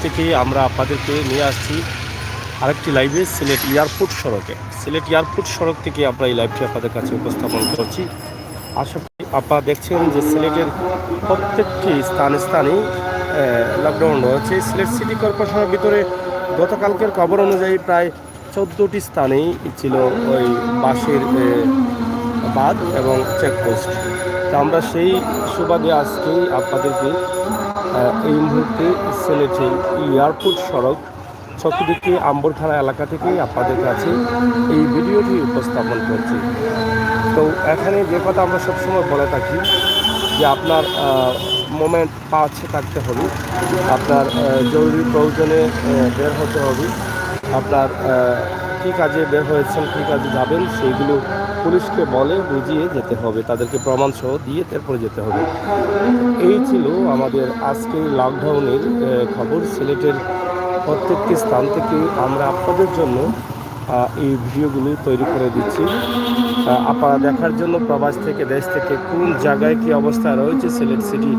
থেকে আমরা আপনাদেরকে নিয়ে আসছি আরেকটি লাইভে সিলেট এয়ারপোর্ট সড়কে। সিলেট এয়ারপোর্ট সড়ক থেকে আমরা এই লাইভটি আপনাদের কাছে উপস্থাপন করছি। আশা করি আপনারা দেখছেন যে সিলেটের প্রত্যেকটি স্থানে লকডাউন রয়েছে। সিলেট সিটি কর্পোরেশনের ভিতরে গতকালকের খবর অনুযায়ী প্রায় 14টি স্থানেই ছিল ওই বাসের বাঁধ এবং চেকপোস্ট। তা আমরা সেই সুবাদে আজকেই আপনাদেরকে এই মুহূর্তে সিলেটে এয়ারপোর্ট সড়ক চতুর্দিকে আম্বরখানা এলাকা থেকেই আপনাদের কাছে এই ভিডিওটি উপস্থাপন করছি। তো এখানে যে কথা আমরা সবসময় বলে থাকি যে আপনার মোমেন্ট পাচ্ছে থাকতে হবে, আপনার জরুরি প্রয়োজনে বের হতে হবে, আপনার কী কাজে বের হয়েছেন, কী কাজে যাবেন সেইগুলো পুলিশকে বলে বুঝিয়ে যেতে হবে, তাদেরকে প্রমাণসহ দিয়ে তারপরে যেতে হবে। এই ছিল আমাদের আজকের লকডাউনের খবর। সিলেটের প্রত্যেকটি স্থান থেকে আমরা আপনাদের জন্য এই ভিডিওগুলো তৈরি করে দিচ্ছি। আপনারা দেখার জন্য প্রবাস থেকে দেশ থেকে কোন জায়গায় কী অবস্থা রয়েছে সিলেট সিটি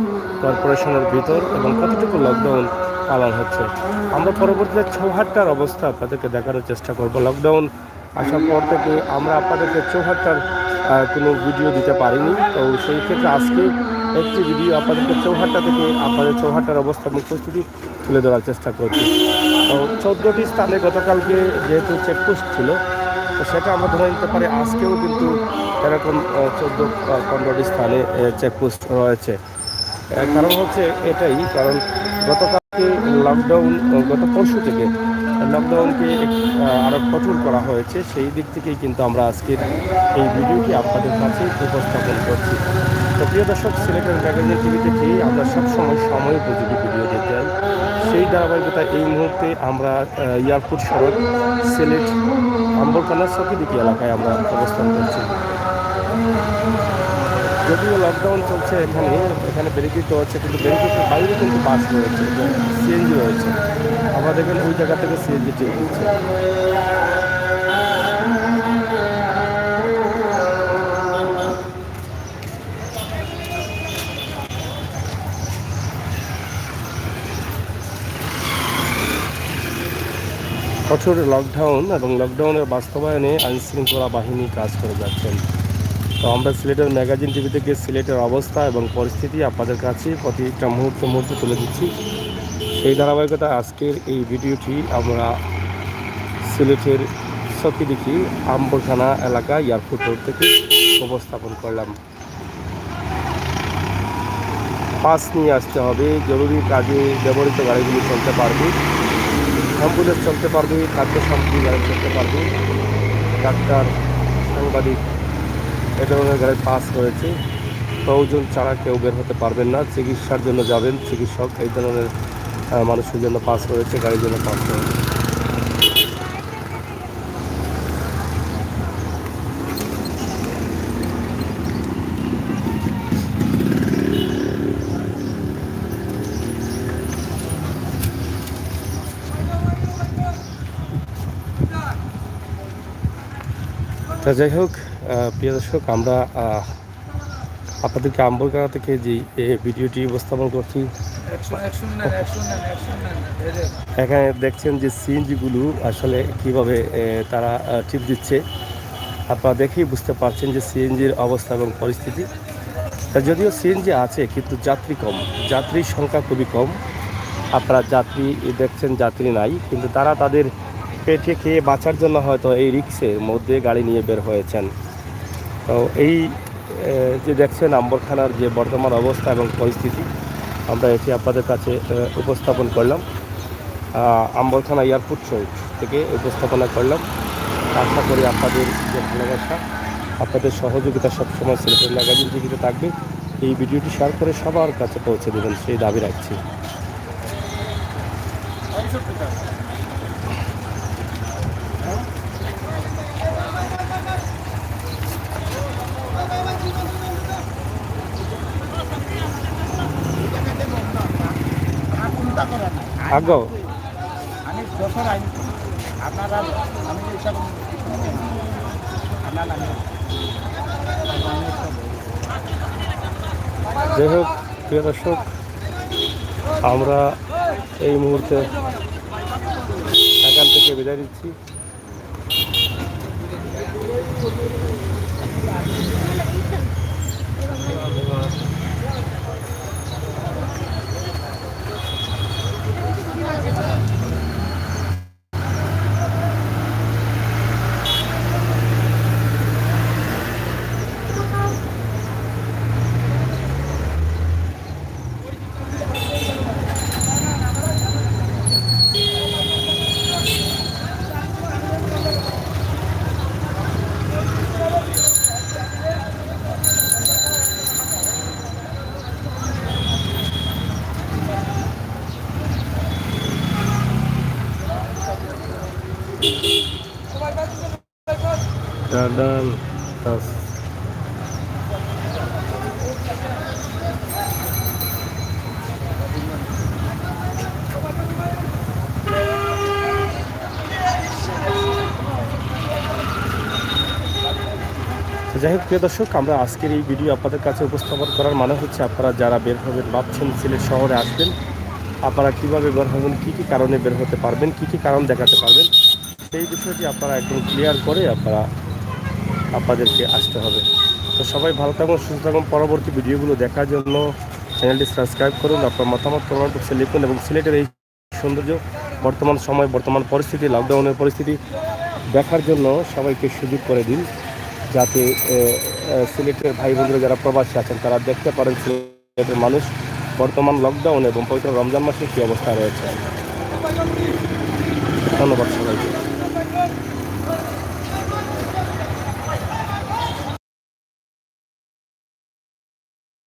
কর্পোরেশনের ভিতর এবং কতটুকু লকডাউন পালন হচ্ছে, আমরা পরবর্তীতে চৌহাট্টার অবস্থা আপনাদেরকে দেখানোর চেষ্টা করব। লকডাউন আসার পর থেকে আমরা আপনাদেরকে চৌহাট্টার কোনো ভিডিও দিতে পারিনি, তো সেই ক্ষেত্রে আজকে একটি ভিডিও আপনাদেরকে চৌহাট্টা থেকে আপনাদের চৌহাট্টার অবস্থা এবং পরিস্থিতি তুলে ধরার চেষ্টা করছি। তো 14টি স্থানে গতকালকে যেহেতু চেকপোস্ট ছিল, তো সেটা আমরা ধরে নিতে পারি আজকেও কিন্তু এরকম 14-15টি স্থানে চেকপোস্ট রয়েছে। কারণ হচ্ছে এটাই, কারণ গতকালকে লকডাউন, গত পরশু থেকে লকডাউনকে আরও কঠোর করা হয়েছে। সেই দিক থেকেই কিন্তু আমরা আজকের এই ভিডিওটি আপনাদের কাছে উপস্থাপন করছি। তো প্রিয় দর্শক, সিলেটের ম্যাগাজিন টিভি থেকে আমরা সবসময় সময় উপযোগী ভিডিও দিতে চাই। সেই ধারাবাহিকতা এই মুহূর্তে আমরা এয়ারপোর্ট সড়ক সিলেট আম্বরখানার চকিদিকি এলাকায় আমরা অবস্থান করছি। যদিও লকডাউন চলছে, এখানে ব্যারিকেড রয়েছে, কিন্তু ব্যারিকেডের বাইরে কিন্তু বাস রয়েছে, সিএনজি রয়েছে। আমরা দেখবেন ওই জায়গা থেকে সিএনজি টেনে দিচ্ছে। কঠোর লকডাউন এবং লকডাউনের বাস্তবায়নে আইনশৃঙ্খলা বাহিনী কাজ করে যাচ্ছেন। তো আমরা সিলেটের ম্যাগাজিন টিভি থেকে সিলেটের অবস্থা এবং পরিস্থিতি আপনাদের কাছে প্রতিটা মুহূর্তে তুলে দিচ্ছি। সেই ধারাবাহিকতা আজকের এই ভিডিওটি আমরা সিলেটের চকিদিকি আম্বরখানা এলাকা এয়ারপোর্ট রোড থেকে উপস্থাপন করলাম। পাস নিয়ে আসতে হবে, জরুরি কাজে ব্যবহৃত গাড়িগুলি চলতে পারবে, অ্যাম্বুলেন্স চলতে পারবে, খাদ্য সামগ্রী গাড়ি চলতে পারবে, ডাক্তার, সাংবাদিক, এ ধরনের গাড়ির পাস রয়েছে। প্রয়োজন ছাড়া কেউ বের হতে পারবেন না। চিকিৎসার জন্য যাবেন, চিকিৎসক, এই ধরনের মানুষের জন্য পাস রয়েছে, গাড়ির জন্য পাস রয়েছে। তা যাই হোক, প্রিয় দর্শক, আমরা আপনাদেরকে আম্বরখানা থেকে যে ভিডিওটি উপস্থাপন করছি, এখানে দেখছেন যে সিএনজিগুলো আসলে কিভাবে তারা টিপ দিচ্ছে। আপনারা দেখেই বুঝতে পারছেন যে সিএনজির অবস্থা এবং পরিস্থিতি। যদিও সিএনজি আছে কিন্তু যাত্রী কম, যাত্রীর সংখ্যা খুবই কম। আপনারা যাত্রী দেখছেন, যাত্রী নাই, কিন্তু তারা তাদের পেটে খেয়ে বাঁচার জন্য হয়তো এই রিক্সের মধ্যে গাড়ি নিয়ে বের হয়েছেন। তো এই যে দেখছেন আম্বরখানার যে বর্তমান অবস্থা এবং পরিস্থিতি, আমরা এটি আপনাদের কাছে উপস্থাপন করলাম। আম্বরখানা এয়ারপোর্ট সড়ক থেকে উপস্থাপনা করলাম। আশা করি আপনাদের যে ভালোবাসা, আপনাদের সহযোগিতা সবসময় সিলেটের ম্যাগাজিন টিভিতে থাকবে। এই ভিডিওটি শেয়ার করে সবার কাছে পৌঁছে দেবেন সেই দাবি রাখছি। আগ্রহ যাই হোক, প্রিয় দর্শক, আমরা এই মুহূর্তে এখান থেকে বিদায় নিচ্ছি। Dadan tas যাই হোক প্রিয় দর্শক, আমরা আজকের এই ভিডিও আপনাদের কাছে উপস্থাপন করার মানে হচ্ছে আপনারা যারা বের হবেন ভাবছেন সিলেট শহরে আসবেন, আপনারা কীভাবে বের হবেন, কী কী কারণে বের হতে পারবেন, কী কী কারণ দেখাতে পারবেন, সেই বিষয়টি আপনারা একদম ক্লিয়ার করে আপনাদেরকে আসতে হবে। তো সবাই ভালো থাকুন, সুস্থ থাকুন। পরবর্তী ভিডিওগুলো দেখার জন্য চ্যানেলটি সাবস্ক্রাইব করুন, আপনার মতামত কমেন্ট বক্সে লিখুন এবং সিলেটের এই সৌন্দর্য বর্তমান সময়, বর্তমান পরিস্থিতি, লকডাউনের পরিস্থিতি দেখার জন্য সবাইকে সুযোগ করে দিন, যাতে সিলেটের ভাই বোনরা যারা প্রবাসী আছেন তারা দেখতে পারেন সিলেটের মানুষ বর্তমান লকডাউন এবং পবিত্র রমজান মাসে কী অবস্থা রয়েছে। ধন্যবাদ সবাইকে।